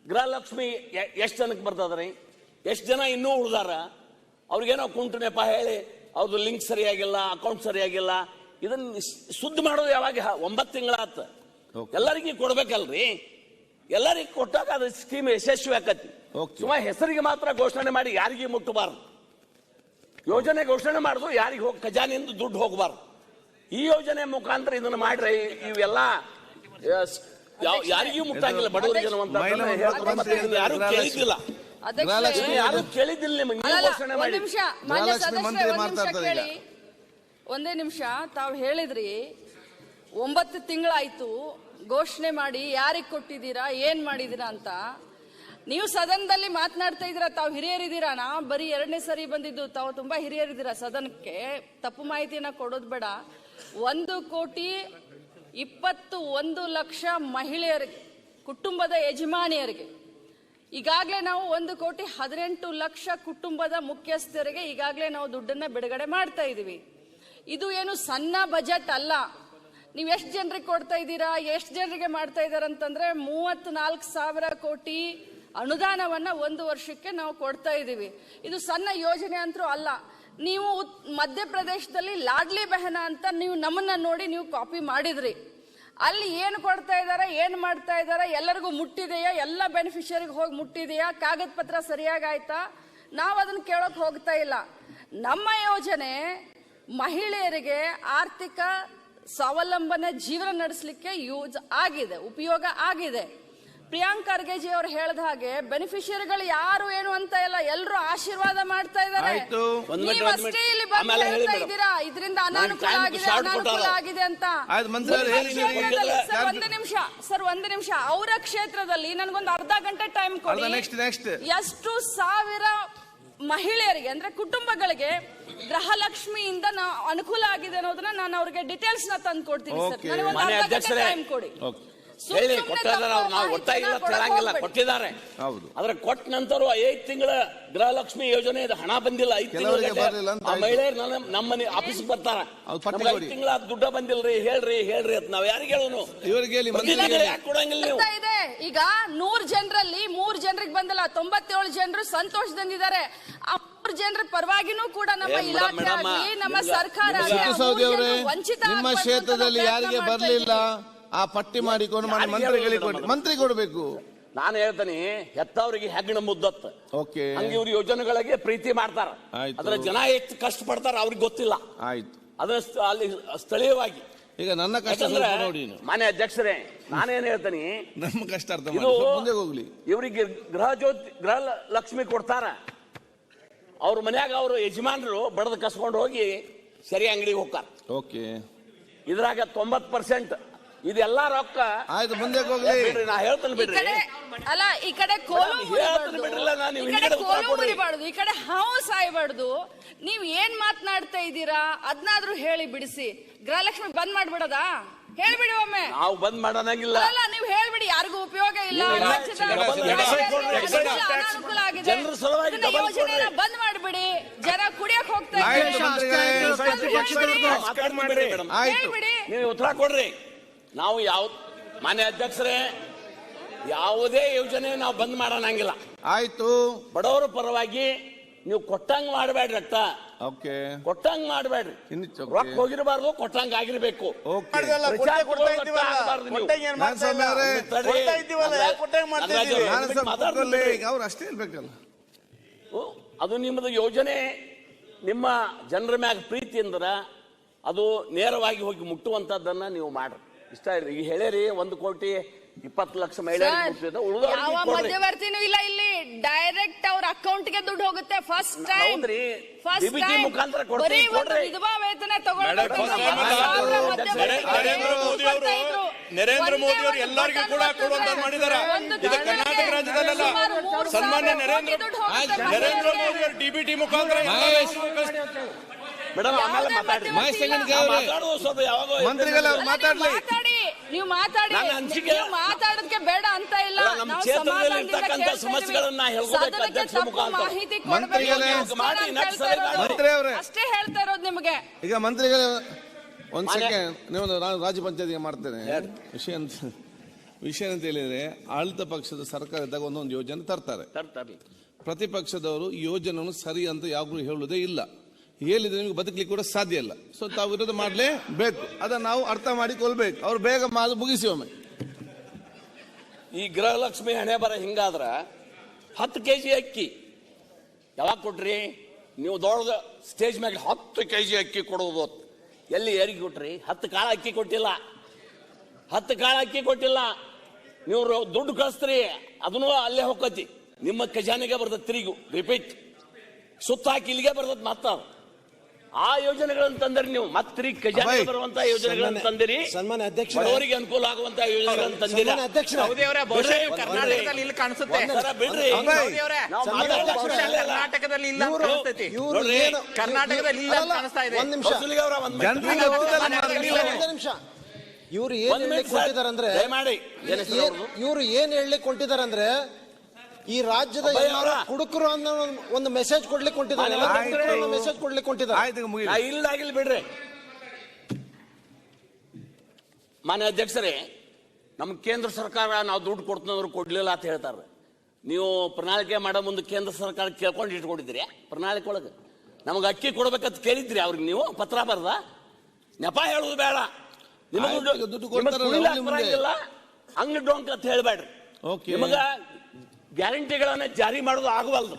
ಗೃಹಲಕ್ಷ್ಮಿ ಎಷ್ಟು ಜನಕ್ಕೆ ಬರ್ತದ್ರಿ? ಎಷ್ಟು ಜನ ಇನ್ನೂ ಉಳ್ದಾರ? ಅವ್ರಿಗೇನೋ ಕುಂಟು ನೆಪ ಹೇಳಿ ಅವ್ರದ್ದು ಲಿಂಕ್ ಸರಿಯಾಗಿಲ್ಲ, ಅಕೌಂಟ್ ಸರಿಯಾಗಿಲ್ಲ, ಇದನ್ನ ಸುದ್ದಿ ಮಾಡೋದು ಯಾವಾಗ? 9 ತಿಂಗಳಾತ. ಎಲ್ಲರಿಗೂ ಕೊಡ್ಬೇಕಲ್ರಿ. ಎಲ್ಲರಿಗೂ ಕೊಟ್ಟಾಗ ಅದು ಸ್ಕೀಮ್ ಯಶಸ್ವಿ ಆಕತಿ. ಸುಮ್ಮ ಹೆಸರಿಗೆ ಮಾತ್ರ ಘೋಷಣೆ ಮಾಡಿ ಯಾರಿಗೂ ಮುಟ್ಟಬಾರ್ದು. ಯೋಜನೆ ಘೋಷಣೆ ಮಾಡುದು ಯಾರಿಗೆ ಖಜಾನೆಯಿಂದ ದುಡ್ಡು ಹೋಗಬಾರ್ದು. ಈ ಯೋಜನೆ ಮುಖಾಂತರ ಇದನ್ನು ಮಾಡ್ರೆ ಇವೆಲ್ಲ ಯಾರಿಗೂ ಮುಟ್ಟಂಗಿಲ್ಲ. ಬಡವರಿಗೆ ಯಾರು ಕೇಳಿದ್ದಿಲ್ಲ, ಯಾರು ಕೇಳಿದ್ದಿಲ್ಲ. ನಿಮಗೆ ಘೋಷಣೆ ಮಾಡಿ. ಒಂದೇ ನಿಮಿಷ. ತಾವು ಹೇಳಿದ್ರಿ 9 ತಿಂಗಳಾಯ್ತು ಘೋಷಣೆ ಮಾಡಿ, ಯಾರಿಗೆ ಕೊಟ್ಟಿದ್ದೀರಾ, ಏನ್ ಮಾಡಿದೀರಾ ಅಂತ. ನೀವು ಸದನದಲ್ಲಿ ಮಾತನಾಡ್ತಾ ಇದ್ದೀರಾ, ತಾವು ಹಿರಿಯರಿದ್ದೀರಾ. ನಾ ಬರೀ 2ನೇ ಸರಿ ಬಂದಿದ್ದು, ತಾವು ತುಂಬಾ ಹಿರಿಯರಿದ್ದೀರಾ ಸದನಕ್ಕೆ. ತಪ್ಪು ಮಾಹಿತಿಯನ್ನ ಕೊಡೋದು ಬೇಡ. 1,21,00,000 ಮಹಿಳೆಯರಿಗೆ, ಕುಟುಂಬದ ಯಜಮಾನಿಯರಿಗೆ ಈಗಾಗಲೇ ನಾವು 1,18,00,000 ಕುಟುಂಬದ ಮುಖ್ಯಸ್ಥರಿಗೆ ಈಗಾಗಲೇ ನಾವು ದುಡ್ಡನ್ನ ಬಿಡುಗಡೆ ಮಾಡ್ತಾ ಇದೀವಿ. ಇದು ಏನು ಸಣ್ಣ ಬಜೆಟ್ ಅಲ್ಲ. ನೀವು ಎಷ್ಟು ಜನರಿಗೆ ಕೊಡ್ತಾ ಇದ್ದೀರಾ, ಎಷ್ಟು ಜನರಿಗೆ ಮಾಡ್ತಾ ಇದ್ದಾರೆ ಅಂತಂದ್ರೆ 34,000 ಕೋಟಿ ಅನುದಾನವನ್ನ 1 ವರ್ಷಕ್ಕೆ ನಾವು ಕೊಡ್ತಾ ಇದ್ದೀವಿ. ಇದು ಸಣ್ಣ ಯೋಜನೆ ಅಂತೂ ಅಲ್ಲ. ನೀವು ಮಧ್ಯಪ್ರದೇಶದಲ್ಲಿ ಲಾಡ್ಲಿ ಬೆಹನ ಅಂತ ನೀವು ನಮ್ಮನ್ನ ನೋಡಿ ನೀವು ಕಾಪಿ ಮಾಡಿದ್ರಿ. ಅಲ್ಲಿ ಏನು ಕೊಡ್ತಾ ಇದ್ದಾರೆ, ಏನು ಮಾಡ್ತಾ ಇದ್ದಾರೆ, ಎಲ್ಲರಿಗೂ ಮುಟ್ಟಿದೆಯಾ, ಎಲ್ಲ ಬೆನಿಫಿಷರಿಗೆ ಹೋಗಿ ಮುಟ್ಟಿದೆಯಾ, ಕಾಗದ ಪತ್ರ ಸರಿಯಾಗಿ ಆಯ್ತಾ? ನಾವು ಅದನ್ನ ಕೇಳೋಕೆ ಹೋಗ್ತಾ ಇಲ್ಲ. ನಮ್ಮ ಯೋಜನೆ ಮಹಿಳೆಯರಿಗೆ ಆರ್ಥಿಕ ಸ್ವಾವಲಂಬನೆ ಜೀವನ ನಡೆಸಲಿಕ್ಕೆ ಯೂಸ್ ಆಗಿದೆ, ಉಪಯೋಗ ಆಗಿದೆ. ಪ್ರಿಯಾಂಕ್ ಖರ್ಗೆಜಿ ಅವರು ಹೇಳಿದ ಹಾಗೆ ಬೆನಿಫಿಷಿಯರಿಗಳು ಯಾರು ಏನು ಅಂತ ಇಲ್ಲ, ಎಲ್ಲರೂ ಆಶೀರ್ವಾದ ಮಾಡ್ತಾ ಇದ್ದಾರೆ. ನೀವಷ್ಟೇ ಇಲ್ಲಿ ಬಂದು ಹೇಳ್ತಾ ಇದ್ದೀರಾ ಇದರಿಂದ ಅನಾನುಕೂಲ ಆಗಿದೆ, ಅನಾನುಕೂಲ ಆಗಿದೆ ಅಂತ. ಒಂದು ನಿಮಿಷ. ಅವರ ಕ್ಷೇತ್ರದಲ್ಲಿ ನನಗೊಂದು ಅರ್ಧ ಗಂಟೆ ಟೈಮ್ ಕೊಡಿ. ಎಷ್ಟು ಸಾವಿರ ಮಹಿಳೆಯರಿಗೆ ಅಂದ್ರೆ ಕುಟುಂಬಗಳಿಗೆ ಗೃಹಲಕ್ಷ್ಮಿಯಿಂದ ಅನುಕೂಲ ಆಗಿದೆ ಅನ್ನೋದನ್ನ ನಾನು ಅವ್ರಿಗೆ ಡೀಟೇಲ್ಸ್ ನ ತಂದು ಕೊಡ್ತೀನಿ ಸರ್. ನನಗೆ ಒಂದು ಅರ್ಧ ಗಂಟೆ ಟೈಮ್ ಕೊಡಿ. ಹೇಳಿ ನಾವು ಒಟ್ಟಾಗಿಲ್ಲ ಕೇಳಂಗಿಲ್ಲ, ಕೊಟ್ಟಿದ್ದಾರೆ. ಆದ್ರೆ ಕೊಟ್ಟ ನಂತರ 5 ತಿಂಗಳ ಗೃಹಲಕ್ಷ್ಮಿ ಯೋಜನೆ ಹಣ ಬಂದಿಲ್ಲ. 5 ತಿಂಗಳ ಮಹಿಳೆಯರು ನಮ್ಮ ಆಫೀಸ್ಗೆ ಬರ್ತಾರ, 5 ತಿಂಗಳ ದುಡ್ಡ ಬಂದಿಲ್ರಿ, ಹೇಳ್ರಿ ಅಂತ ನಾವ್ ಯಾರಿಗೆ ಹೇಳೋನು? ಕೊಡಂಗಿಲ್ಲ ನೀವು. ಈಗ 100 ಜನರಲ್ಲಿ 3 ಜನರಿಗೆ ಬಂದಿಲ್ಲ, 97 ಜನರು ಸಂತೋಷದಿಂದಿದ್ದಾರೆ. 3 ಜನರ ಪರವಾಗಿನೂ ಕೂಡ ನಮ್ಮ ಇಲಾಖೆ ಆಗಲಿ, ನಮ್ಮ ಸರ್ಕಾರ ವಂಚಿತ ನಿಮ್ಮ ಕ್ಷೇತ್ರದಲ್ಲಿ ಯಾರಿಗೆ ಬರ್ಲಿಲ್ಲ ಆ ಪಟ್ಟಿ ಮಾಡಿಕೊಂಡು ಮಂತ್ರಿ ಕೊಡಬೇಕು. ನಾನು ಹೇಳ್ತೇನೆ, ಹೆತ್ತವರಿಗೆ ಹೆಗ್ಗಣ ಮುದ್ದತ್. ಹಂಗೆ ಇವ್ರ ಯೋಜನೆಗಳಿಗೆ ಪ್ರೀತಿ ಮಾಡ್ತಾರ. ಅದ್ರ ಜನ ಎಷ್ಟು ಕಷ್ಟ ಪಡ್ತಾರ ಅವ್ರಿಗೆ ಗೊತ್ತಿಲ್ಲ. ಆಯ್ತು, ಅದ್ರ ಅಲ್ಲಿ ಸ್ಥಳೀಯವಾಗಿ ಈಗ ನನ್ನ ಕಷ್ಟ ನೋಡಿ. ಮಾನ್ಯ ಅಧ್ಯಕ್ಷರೇ, ನಾನೇನ್ ಹೇಳ್ತೇನೆ, ನಮ್ಮ ಕಷ್ಟ ಅರ್ಥ ಹೋಗ್ಲಿ. ಇವರಿಗೆ ಗೃಹ ಲಕ್ಷ್ಮಿ ಕೊಡ್ತಾರ. ಅವ್ರ ಮನ್ಯಾಗ ಅವ್ರ ಯಜಮಾನರು ಬಡದ್ ಕಸ್ಕೊಂಡು ಹೋಗಿ ಸರಿ ಅಂಗಡಿಗೆ ಹೋಗ್ತಾರ. ಇದ್ರಾಗ 90% ಇದೆಲ್ಲ ರೊಕ್ಕ. ಆಯ್ತು, ಮುಂದೆ ಹೋಗ್ಲಿ. ನಾ ಹೇಳ್ತೇನೆ ಬಿಡ್ರಿ. ಅಲ್ಲ, ಈ ಕಡೆ ಕೋಲು ಮುರಿಬಾರ್ದು, ಈ ಕಡೆ ಹಾವು ಸಾಯ್ಬಾರ್ದು. ನೀವ್ ಏನ್ ಮಾತನಾಡ್ತಾ ಇದ್ದೀರಾ ಅದ್ನಾದ್ರೂ ಹೇಳಿ ಬಿಡಿಸಿ. ಗೃಹಲಕ್ಷ್ಮಿ ಬಂದ್ ಮಾಡ್ಬಿಡೋದಾ? ಹೇಳ್ಬಿಡಿ ಒಮ್ಮೆ. ನಾವು ಬಂದ್ ಮಾಡೋಣಾಗಿಲ್ಲ. ಅಲ್ಲ, ನೀವು ಹೇಳ್ಬಿಡಿ, ಯಾರಿಗೂ ಉಪಯೋಗ ಇಲ್ಲ, ಅನಾನುಕೂಲ ಆಗಿದೆ, ಯೋಜನೆ ಬಂದ್ ಮಾಡ್ಬಿಡಿ. ಜನ ಕುಡಿಯಕ್ ಹೋಗ್ತಾ ಇದ್ದಾರೆ, ಹೇಳ್ಬಿಡಿ. ನೀವು ಉತ್ತರ ಕೊಡ್ರಿ. ನಾವು ಮಾನ್ಯ ಅಧ್ಯಕ್ಷರೇ, ಯಾವುದೇ ಯೋಜನೆ ನಾವು ಬಂದ್ ಮಾಡೋಣಂಗಿಲ್ಲ. ಆಯ್ತು, ಬಡವರ ಪರವಾಗಿ ನೀವು ಕೊಟ್ಟಂಗ್ ಮಾಡಬೇಡ್ರಿ. ಕೊಟ್ಟಂಗ್ ಮಾಡಬೇಡ್ರಿ. ರೊಕ್ಕ ಹೋಗಿರಬಾರ್ದು, ಕೊಟ್ಟಂಗ್ ಆಗಿರ್ಬೇಕು. ಅಷ್ಟೇ ಇರ್ಬೇಕಲ್ಲ. ಅದು ನಿಮ್ಮದು ಯೋಜನೆ, ನಿಮ್ಮ ಜನರ ಮ್ಯಾಗ ಪ್ರೀತಿ ಅಂದ್ರ ಅದು ನೇರವಾಗಿ ಹೋಗಿ ಮುಟ್ಟುವಂತದ್ದನ್ನ ನೀವು ಮಾಡ್ರಿ. ಇಷ್ಟ ಈಗ ಹೇಳಿರಿ 1,20,00,000 ಮಹಿಳೆಯರಿಗೆ ಯಾವ ಮಧ್ಯವರ್ತಿನೂ ಇಲ್ಲ. ಇಲ್ಲಿ ಡೈರೆಕ್ಟ್ ಅವ್ರ ಅಕೌಂಟ್ ಗೆ ದುಡ್ಡು ಹೋಗುತ್ತೆ. ಫಸ್ಟ್ ಟೈಮ್ ಮುಖಾಂತರ ವಿಧವಾ ವೇತನ ತಗೊಳ್ಬೇಕು. ನರೇಂದ್ರ ಮೋದಿ ಅವರು ಎಲ್ಲರಿಗೂ ಕೂಡ ಕೊಡುವಂತ ಮಾಡಿದ್ದಾರೆ. ಇದು ಕರ್ನಾಟಕ ರಾಜ್ಯದಲ್ಲ, ಸನ್ಮಾನ್ಯ ನರೇಂದ್ರ ಮೋದಿ ಅವರು ಡಿಬಿಟಿ ಮುಖಾಂತರ ನೀವು ಮಾತಾಡೋದಕ್ಕೆ ಬೇಡ ಅಂತ ಇಲ್ಲ. ಅಷ್ಟೇ ಹೇಳ್ತಾ ಇರೋದು ನಿಮಗೆ. ಈಗ ಮಂತ್ರಿಗಳ ಒಂದ್ ಸೆಕೆಂಡ್, ನೀವು ನಾನು ರಾಜ್ಯ ಪಂಚಾಯತ್ಗೆ ಮಾಡ್ತೇನೆ ವಿಷಯ ಅಂತ. ವಿಷಯ ಅಂತ ಹೇಳಿದ್ರೆ ಆಳಿತ ಪಕ್ಷದ ಸರ್ಕಾರ ಇದ್ದಾಗ ಒಂದೊಂದು ಯೋಜನೆ ತರ್ತಾರೆ. ತರ್ತಾರ್ಲಿ. ಪ್ರತಿಪಕ್ಷದವರು ಈ ಯೋಜನೆಯನ್ನು ಸರಿ ಅಂತ ಯಾವಾಗಲೂ ಹೇಳುವುದೇ ಇಲ್ಲ. ಹೇಳಿದ್ರೆ ನಿಮಗೆ ಬದುಕಲಿಕ್ಕೆ ಕೂಡ ಸಾಧ್ಯ ಇಲ್ಲ. ಸೊ ತಾವು ವಿರೋಧ ಮಾಡಲೇಬೇಕು. ಅದನ್ನು ನಾವು ಅರ್ಥ ಮಾಡಿಕೊಳ್ಬೇಕು. ಅವ್ರು ಬೇಗ ಮುಗಿಸಿ ಒಮ್ಮೆ. ಈ ಗೃಹಲಕ್ಷ್ಮಿ ಹಣೆ ಬರ ಹಿಂಗಾದ್ರ 10 kg ಅಕ್ಕಿ ಯಾವಾಗ ಕೊಟ್ರಿ ನೀವು? ದೊಡ್ಡ ಸ್ಟೇಜ್ ಮ್ಯಾಗ 10 kg ಅಕ್ಕಿ ಕೊಡೋದು ಎಲ್ಲಿ ಯಾರಿಗೆ ಕೊಟ್ರಿ? 10 ಕಾಳ ಅಕ್ಕಿ ಕೊಟ್ಟಿಲ್ಲ. 10 ಕಾಳ ಅಕ್ಕಿ ಕೊಟ್ಟಿಲ್ಲ. ನೀವು ದುಡ್ಡು ಕಳಿಸ್ತೀರಿ, ಅದನ್ನು ಅಲ್ಲೇ ಹೋಗತಿ, ನಿಮ್ಮ ಖಜಾನೆಗೆ ಬರ್ತದೆ. ತಿರುಗು ರಿಪೀಟ್ ಸುತ್ತ ಹಾಕಿ ಇಲ್ಲಿಗೆ ಬರ್ತದೆ. ಮತ್ತ ಆ ಯೋಜನೆಗಳನ್ನು ತಂದಿರಿ ನೀವು. ಮತ್ತೆ ಖಜಾನೆ ಬರುವಂತ ಯೋಜನೆಗಳನ್ನು ತಂದಿರಿ, ಸನ್ಮಾನ್ಯ ಅಧ್ಯಕ್ಷ, ಬಡವರಿಗೆ ಅನುಕೂಲ ಆಗುವಂತ ಯೋಜನೆಗಳನ್ನು ತಂದಿರಿ. ಕರ್ನಾಟಕದಲ್ಲಿ ಇಲ್ಲಿ ಕಾಣಿಸುತ್ತೆ. ಬಿಡ್ರಿ, ಕರ್ನಾಟಕದಲ್ಲಿ ಇಲ್ಲ ಅಂತ ಕಾಣಿಸ್ತೈತಿ. ಕರ್ನಾಟಕದಲ್ಲಿ ಇಲ್ಲ ಅಂತ ಕಾಣಿಸ್ತಾ ಇದೆ. ಒಂದ್ ನಿಮಿಷ ಇವ್ರು ಏನ್ ಹೇಳಲಿಕ್ಕೆ ಕೊಟ್ಟಿದಾರಂದ್ರೆ ಇವ್ರು ಏನ್ ಹೇಳಲಿಕ್ಕೆ ಕೊಟ್ಟಿದಾರಂದ್ರೆ ಈ ರಾಜ್ಯದ ಹುಡುಕರು ಅನ್ನೋ ಒಂದು ಮೆಸೇಜ್ ಕೊಡ್ಲಿಕ್ಕೆ ಕೊಟ್ಟಿದ್ದಾರೆ. ಮೆಸೇಜ್ ಕೊಡ್ಲಿಕ್ಕೆ ಕೊಟ್ಟಿದ್ದಾರೆ. ಇಲ್ಲಾಗಿಲ್ಲ ಬಿಡ್ರಿ. ಮಾನ್ಯ ಅಧ್ಯಕ್ಷರೇ, ನಮ್ ಕೇಂದ್ರ ಸರ್ಕಾರ ನಾವು ದುಡ್ಡು ಕೊಡ್ತಂದ್ರು ಕೊಡ್ಲಿಲ್ಲ ಅಂತ ಹೇಳ್ತಾರೆ. ನೀವು ಪ್ರಣಾಳಿಕೆ ಮಾಡೋ ಮುಂದೆ ಕೇಂದ್ರ ಸರ್ಕಾರ ಕೇಳ್ಕೊಂಡು ಇಟ್ಕೊಂಡಿದ್ರಿ. ಪ್ರಣಾಳಿಕೆ ಒಳಗೆ ನಮಗೆ ಅಕ್ಕಿ ಕೊಡ್ಬೇಕಂತ ಕೇಳಿದ್ರಿ ಅವ್ರಿಗೆ. ನೀವು ಪತ್ರ ಬರ್ದ ನೆಪ ಹೇಳುದು ಬೇಡ. ನಿಮಗಿಲ್ಲ ಹಂಗ ಡೊಂಕ್ ಅಂತ ಹೇಳ್ಬೇಡ್ರಿ. ನಿಮಗ ಗ್ಯಾರಂಟಿಗಳನ್ನ ಜಾರಿ ಮಾಡೋದು ಆಗವಲ್ದು.